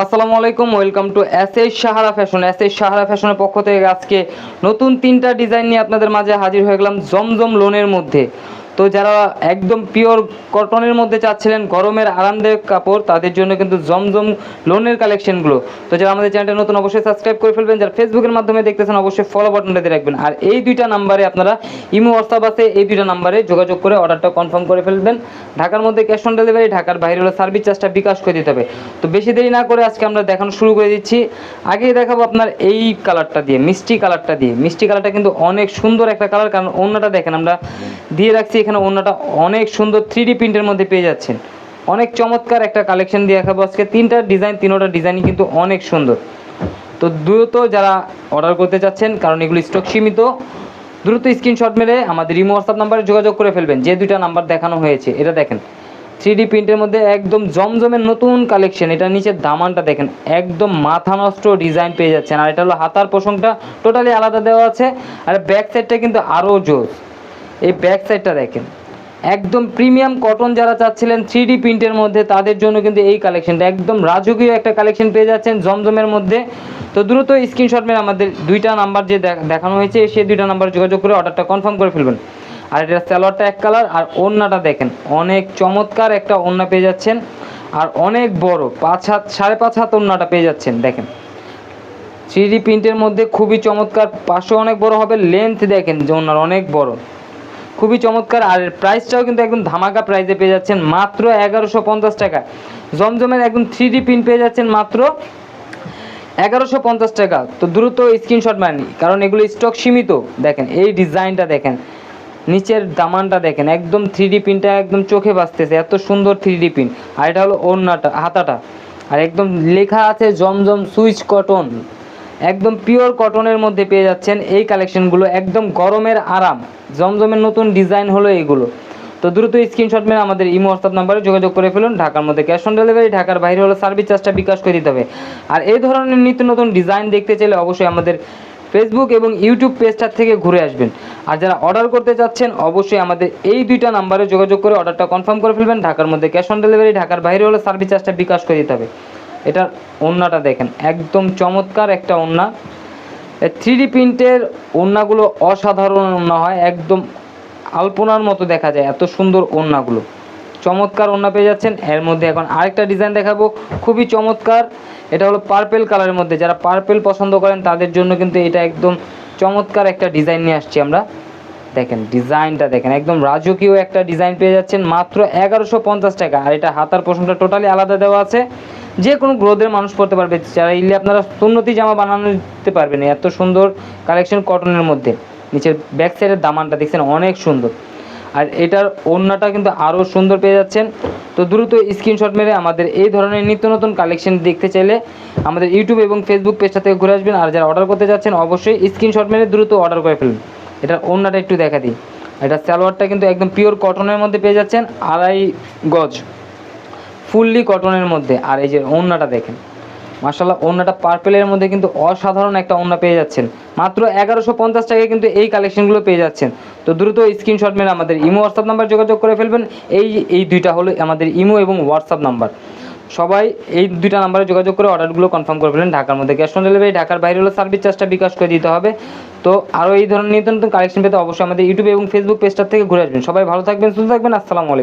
আসসালামু আলাইকুম, welcome to SS Sahara fashion. SS Sahara ফ্যাশনের পক্ষ থেকে আজকে নতুন 3টা ডিজাইন নিয়ে আপনাদের মাঝে হাজির হয়ে গেলাম জমজম লোনের মধ্যে। তো যারা একদম পিওর কটনের মধ্যে চাচ্ছিলেন গরমের আরামদায়ক কাপড়, তাদের জন্য কিন্তু জমজম লোনের কালেকশনগুলো। তো যারা আমাদের চ্যানেলটা নতুন অবশ্যই সাবস্ক্রাইব করে ফেলবেন, যারা ফেসবুকের মাধ্যমে দেখতেছেন অবশ্যই ফলো বাটনটা দিয়ে রাখবেন। আর এই দুইটা নাম্বারে আপনারা ইমো হোয়াটসঅ্যাপ আছে, এই দুইটা নাম্বারে যোগাযোগ করে অর্ডারটা কনফার্ম করে ফেলবেন। ঢাকার মধ্যে ক্যাশ অন ডেলিভারি, ঢাকার বাইরে হলে সার্ভিস চার্জটা বিকাশ করে দিতে হবে। তো বেশি দেরি না করে আজকে আমরা দেখানো শুরু করে দিচ্ছি। আগেই দেখাবো আপনার এই কালারটা দিয়ে, মিষ্টি কালারটা দিয়ে। মিষ্টি কালারটা কিন্তু অনেক সুন্দর একটা কালার, কারণ ওড়নাটা দেখেন আমরা দিয়ে রাখছি এখানে। ওড়নাটা অনেক সুন্দর 3D প্রিন্টের মধ্যে পেয়ে যাচ্ছেন। অনেক চমৎকার একটা কালেকশন দিয়ে দেখাবো আজকে। 3টা ডিজাইন, 3টা ডিজাইনই কিন্তু অনেক সুন্দর। তো দ্রুত যারা অর্ডার করতে চাচ্ছেন, কারণ এগুলো স্টক সীমিত, দ্রুত স্ক্রিনশট মেরে আমাদের ইমো হোয়াটসঅ্যাপ নাম্বারে যোগাযোগ করে ফেলবেন। যে দুইটা নাম্বার দেখানো হয়েছে, এটা দেখেন 3D প্রিন্টের মধ্যে একদম জমজমের নতুন কালেকশন। এটা নিচের দামানটা দেখেন, একদম মাথা নষ্ট ডিজাইন পেয়ে যাচ্ছেন। আর এটা হলো হাতার পোষণটা টোটালি আলাদা দেওয়া আছে। আর ব্যাক সাইডটা কিন্তু আরও জোর। এই ব্যাক সাইডটা দেখেন, একদম প্রিমিয়াম কটন যারা চাচ্ছিলেন 3D প্রিন্টের মধ্যে, তাদের জন্য কিন্তু এই কালেকশনটা একদম রাজকীয় একটা কালেকশন পেয়ে যাচ্ছেন জমজমের মধ্যে। তো দ্রুত স্ক্রিনশট মেরে আমাদের দুইটা নাম্বার যে দেখানো হয়েছে, সেই দুইটা নাম্বারে যোগাযোগ করে অর্ডারটা কনফার্ম করে ফেলবেন। আর এটা সালোয়ারটা এক কালার, আর ওড়নাটা দেখেন অনেক চমৎকার একটা ওড়না পেয়ে যাচ্ছেন। আর অনেক বড় 5 হাত 5.5 হাত ওড়নাটা পেয়ে যাচ্ছেন দেখেন। 3D প্রিন্টের মধ্যে খুবই চমৎকার, পাশে অনেক বড় হবে, লেন্থ দেখেন যে ওড়নার অনেক বড়, খুবই চমৎকার। আর প্রাইসটাও কিন্তু একদম ধামাকা প্রাইসে পেয়ে যাচ্ছেন মাত্র 1150 টাকা। জমজমের একদম 3D প্রিন্ট পেয়ে যাচ্ছেন মাত্র 1150 টাকা। তো দ্রুত স্ক্রিনশট মানি, কারণ এগুলো স্টক সীমিত। দেখেন এই ডিজাইনটা দেখেন, নিচের দামানটা দেখেন, একদম 3D প্রিন্টটা একদম চোখে বাজতেছে, এত সুন্দর 3D প্রিন্ট। আর এটা হলো ওড়নাটা, হাতাটা। আর একদম লেখা আছে জমজম সুইচ কটন, একদম পিওর কটনের মধ্যে পেয়ে যাচ্ছেন এই কালেকশনগুলো। একদম গরমের আরাম, জমজমের নতুন ডিজাইন হলো এইগুলো। তো দ্রুত স্ক্রিনশট মেরে আমাদের ইমো হোয়াটসঅ্যাপ নাম্বারে যোগাযোগ করে ফেলুন। ঢাকার মধ্যে ক্যাশ অন ডেলিভারি, ঢাকার বাইরে হলে সার্ভিস চার্জটা বিকাশ করে দিতে হবে। আর এই ধরনের নিত্য নতুন ডিজাইন দেখতে চাইলে অবশ্যই আমাদের ফেসবুক এবং ইউটিউব পেজটার থেকে ঘুরে আসবেন। আর যারা অর্ডার করতে চাচ্ছেন অবশ্যই আমাদের এই দুইটা নাম্বারে যোগাযোগ করে অর্ডারটা কনফার্ম করে ফেলবেন। ঢাকার মধ্যে ক্যাশ অন ডেলিভারি, ঢাকার বাইরে হলে সার্ভিস চার্জটা বিকাশ করে দিতে হবে। এটার ওড়নাটা দেখেন, একদম চমৎকার একটা ওড়না। 3D প্রিন্টের ওড়নাগুলো অসাধারণ ওড়না হয়, একদম আলপনার মতো দেখা যায়, এত সুন্দর ওড়নাগুলো। চমৎকার ওড়না পেয়ে যাচ্ছেন। এর মধ্যে এখন আরেকটা ডিজাইন দেখাবো, খুবই চমৎকার। এটা হলো পার্পেল কালারের মধ্যে, যারা পার্পেল পছন্দ করেন তাদের জন্য কিন্তু এটা একদম চমৎকার একটা ডিজাইন নিয়ে আসছি আমরা। দেখেন ডিজাইনটা দেখেন, একদম রাজকীয় একটা ডিজাইন পেয়ে যাচ্ছেন মাত্র 1150 টাকা। আর এটা হাতার পোষণটা টোটালি আলাদা দেওয়া আছে, যে কোনো গ্রোথের মানুষ পড়তে পারবে। চাইলে আপনারা সুন্নতি জামা বানানো দিতে পারবেন এত সুন্দর কালেকশন কটনের মধ্যে। নিচের ব্যাক সাইডের দামানটা দেখছেন অনেক সুন্দর। আর এটার ওড়নাটা কিন্তু আরও সুন্দর পেয়ে যাচ্ছেন। তো দ্রুত স্ক্রিনশট মেরে আমাদের এই ধরনের নিত্য নতুন কালেকশন দেখতে চাইলে আমাদের ইউটিউব এবং ফেসবুক পেজটা থেকে ঘুরে আসবেন। আর যারা অর্ডার করতে যাচ্ছেন অবশ্যই স্ক্রিনশট মেরে দ্রুত অর্ডার করে ফেলুন। এটার ওড়নাটা একটু দেখা দিই। এটা সালোয়ারটা কিন্তু একদম পিওর কটনের মধ্যে পেয়ে যাচ্ছেন, 2.5 গজ ফুললি কটনের মধ্যে। আর এই যে ওড়নাটা দেখেন, মাশাআল্লাহ ওড়নাটা পার্পেলের মধ্যে কিন্তু অসাধারণ একটা ওড়না পেয়ে যাচ্ছেন মাত্র 1150 টাকায় কিন্তু এই কালেকশনগুলো পেয়ে যাচ্ছেন। তো দ্রুত স্ক্রিনশট মেরে আমাদের ইমো হোয়াটসঅ্যাপ নাম্বার যোগাযোগ করে ফেলবেন। এই দুইটা হলো আমাদের ইমো এবং হোয়াটসঅ্যাপ নাম্বার। সবাই এই দুইটা নাম্বারে যোগাযোগ করে অর্ডারগুলো কনফার্ম করে ফেলেন। ঢাকার মধ্যে ক্যাশ অন ডেলিভারি, ঢাকার বাইরে হলে সার্ভিস চার্জটা বিকাশ করে দিতে হবে। তো আরও এই ধরনের নিত্য নতুন কালেকশন পেতে অবশ্যই আমাদের ইউটিউব এবং ফেসবুক পেজটার থেকে ঘুরে আসবেন। সবাই ভালো থাকবেন, সুস্থ থাকবেন। আসসালামু আলাইকুম।